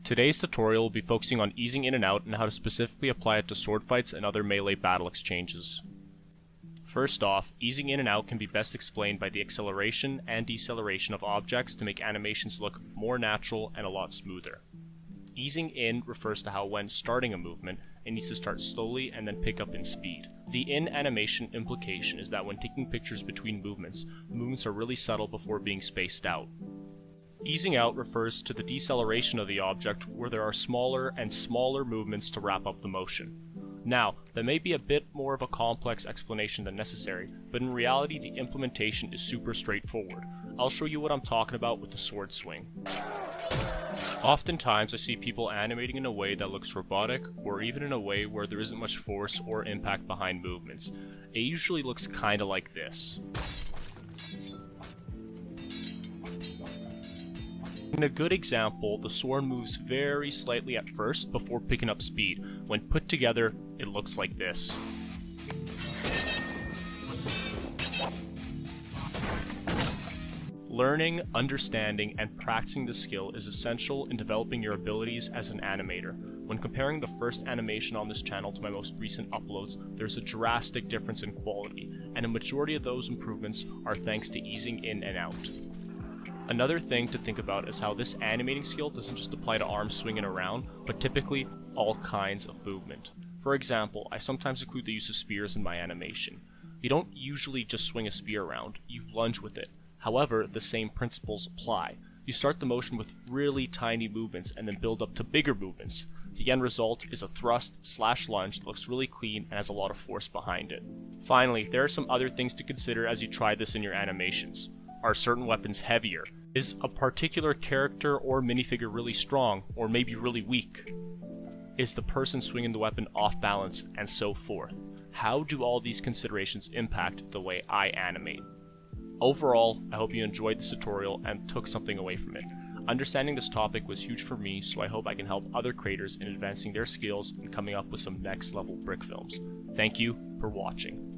Today's tutorial will be focusing on easing in and out and how to specifically apply it to sword fights and other melee battle exchanges. First off, easing in and out can be best explained by the acceleration and deceleration of objects to make animations look more natural and a lot smoother. Easing in refers to how when starting a movement, it needs to start slowly and then pick up in speed. The in animation implication is that when taking pictures between movements, the movements are really subtle before being spaced out. Easing out refers to the deceleration of the object where there are smaller and smaller movements to wrap up the motion. Now, that may be a bit more of a complex explanation than necessary, but in reality the implementation is super straightforward. I'll show you what I'm talking about with the sword swing. Oftentimes I see people animating in a way that looks robotic, or even in a way where there isn't much force or impact behind movements. It usually looks kinda like this. In a good example, the sword moves very slightly at first before picking up speed. When put together, it looks like this. Learning, understanding, and practicing the skill is essential in developing your abilities as an animator. When comparing the first animation on this channel to my most recent uploads, there's a drastic difference in quality, and a majority of those improvements are thanks to easing in and out. Another thing to think about is how this animating skill doesn't just apply to arms swinging around, but typically all kinds of movement. For example, I sometimes include the use of spears in my animation. You don't usually just swing a spear around, you lunge with it. However, the same principles apply. You start the motion with really tiny movements and then build up to bigger movements. The end result is a thrust/lunge that looks really clean and has a lot of force behind it. Finally, there are some other things to consider as you try this in your animations. Are certain weapons heavier? Is a particular character or minifigure really strong, or maybe really weak? Is the person swinging the weapon off balance, and so forth? How do all these considerations impact the way I animate? Overall, I hope you enjoyed this tutorial and took something away from it. Understanding this topic was huge for me, so I hope I can help other creators in advancing their skills and coming up with some next level brick films. Thank you for watching.